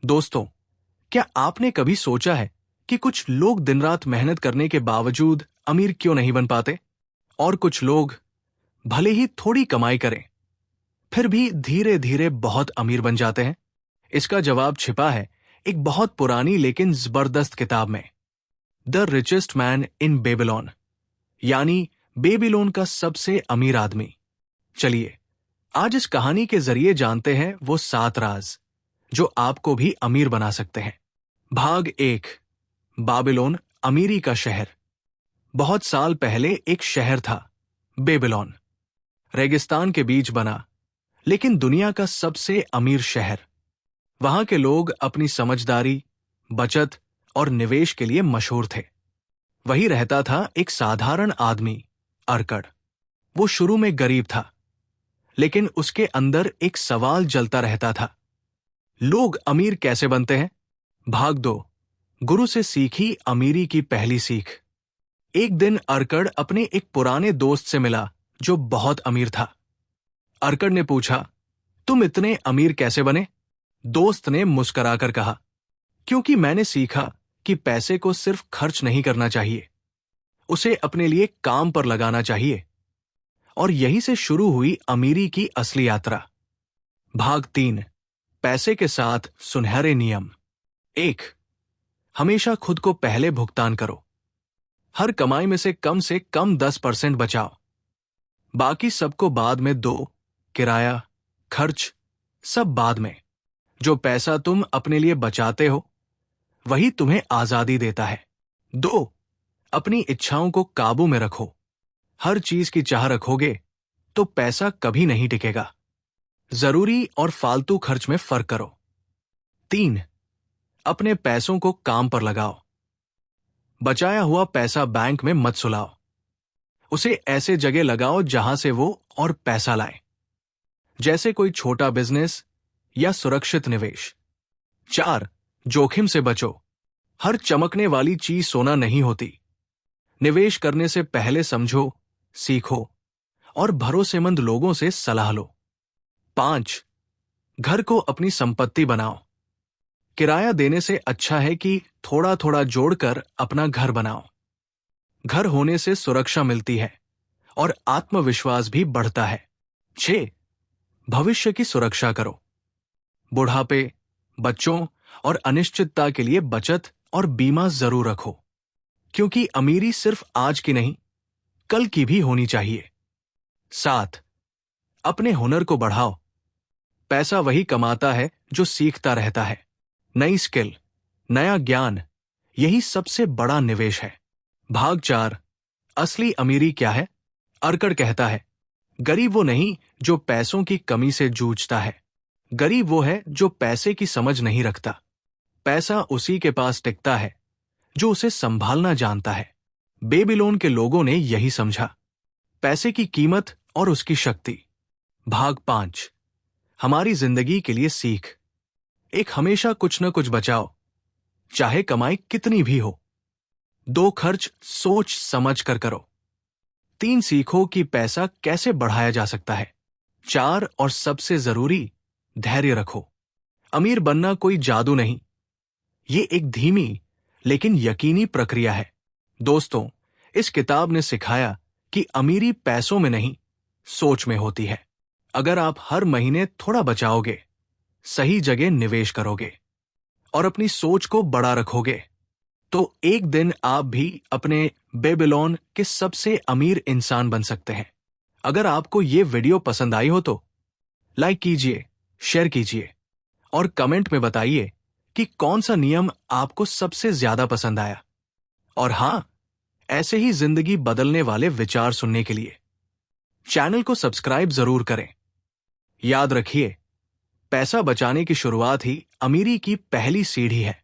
दोस्तों, क्या आपने कभी सोचा है कि कुछ लोग दिन रात मेहनत करने के बावजूद अमीर क्यों नहीं बन पाते, और कुछ लोग भले ही थोड़ी कमाई करें फिर भी धीरे धीरे बहुत अमीर बन जाते हैं? इसका जवाब छिपा है एक बहुत पुरानी लेकिन जबरदस्त किताब में, the richest man in Babylon, यानी बेबीलोन का सबसे अमीर आदमी। चलिए आज इस कहानी के जरिए जानते हैं वो 7 राज जो आपको भी अमीर बना सकते हैं। भाग 1, बाबिलोन, अमीरी का शहर। बहुत साल पहले एक शहर था, बेबीलोन। रेगिस्तान के बीच बना, लेकिन दुनिया का सबसे अमीर शहर। वहां के लोग अपनी समझदारी, बचत और निवेश के लिए मशहूर थे। वही रहता था एक साधारण आदमी, अर्कड़। वो शुरू में गरीब था, लेकिन उसके अंदर एक सवाल जलता रहता था, लोग अमीर कैसे बनते हैं? भाग 2, गुरु से सीखी अमीरी की पहली सीख। एक दिन अर्कड़ अपने एक पुराने दोस्त से मिला जो बहुत अमीर था। अर्कड़ ने पूछा, तुम इतने अमीर कैसे बने? दोस्त ने मुस्कुराकर कहा, क्योंकि मैंने सीखा कि पैसे को सिर्फ खर्च नहीं करना चाहिए, उसे अपने लिए काम पर लगाना चाहिए। और यहीं से शुरू हुई अमीरी की असली यात्रा। भाग 3, पैसे के साथ सुनहरे नियम। 1, हमेशा खुद को पहले भुगतान करो। हर कमाई में से कम 10% बचाओ। बाकी सबको बाद में दो, किराया, खर्च, सब बाद में। जो पैसा तुम अपने लिए बचाते हो वही तुम्हें आजादी देता है। 2, अपनी इच्छाओं को काबू में रखो। हर चीज की चाह रखोगे तो पैसा कभी नहीं टिकेगा। जरूरी और फालतू खर्च में फर्क करो। 3, अपने पैसों को काम पर लगाओ। बचाया हुआ पैसा बैंक में मत सुलाओ, उसे ऐसे जगह लगाओ जहां से वो और पैसा लाए, जैसे कोई छोटा बिजनेस या सुरक्षित निवेश। 4, जोखिम से बचो। हर चमकने वाली चीज सोना नहीं होती। निवेश करने से पहले समझो, सीखो और भरोसेमंद लोगों से सलाह लो। 5, घर को अपनी संपत्ति बनाओ। किराया देने से अच्छा है कि थोड़ा थोड़ा जोड़कर अपना घर बनाओ। घर होने से सुरक्षा मिलती है और आत्मविश्वास भी बढ़ता है। 6, भविष्य की सुरक्षा करो। बुढ़ापे, बच्चों और अनिश्चितता के लिए बचत और बीमा जरूर रखो, क्योंकि अमीरी सिर्फ आज की नहीं, कल की भी होनी चाहिए। 7, अपने हुनर को बढ़ाओ। पैसा वही कमाता है जो सीखता रहता है। नई स्किल, नया ज्ञान, यही सबसे बड़ा निवेश है। भाग 4, असली अमीरी क्या है? अर्कड़ कहता है, गरीब वो नहीं जो पैसों की कमी से जूझता है, गरीब वो है जो पैसे की समझ नहीं रखता। पैसा उसी के पास टिकता है जो उसे संभालना जानता है। बेबीलोन के लोगों ने यही समझा, पैसे की कीमत और उसकी शक्ति। भाग 5, हमारी जिंदगी के लिए सीख। एक, हमेशा कुछ न कुछ बचाओ, चाहे कमाई कितनी भी हो। 2, खर्च सोच समझ कर करो। 3, सीखो कि पैसा कैसे बढ़ाया जा सकता है। 4, और सबसे जरूरी, धैर्य रखो। अमीर बनना कोई जादू नहीं, ये एक धीमी लेकिन यकीनी प्रक्रिया है। दोस्तों, इस किताब ने सिखाया कि अमीरी पैसों में नहीं, सोच में होती है। अगर आप हर महीने थोड़ा बचाओगे, सही जगह निवेश करोगे और अपनी सोच को बड़ा रखोगे, तो एक दिन आप भी अपने बेबीलोन के सबसे अमीर इंसान बन सकते हैं। अगर आपको ये वीडियो पसंद आई हो तो लाइक कीजिए, शेयर कीजिए और कमेंट में बताइए कि कौन सा नियम आपको सबसे ज्यादा पसंद आया। और हां, ऐसे ही जिंदगी बदलने वाले विचार सुनने के लिए चैनल को सब्सक्राइब जरूर करें। याद रखिए, पैसा बचाने की शुरुआत ही अमीरी की पहली सीढ़ी है।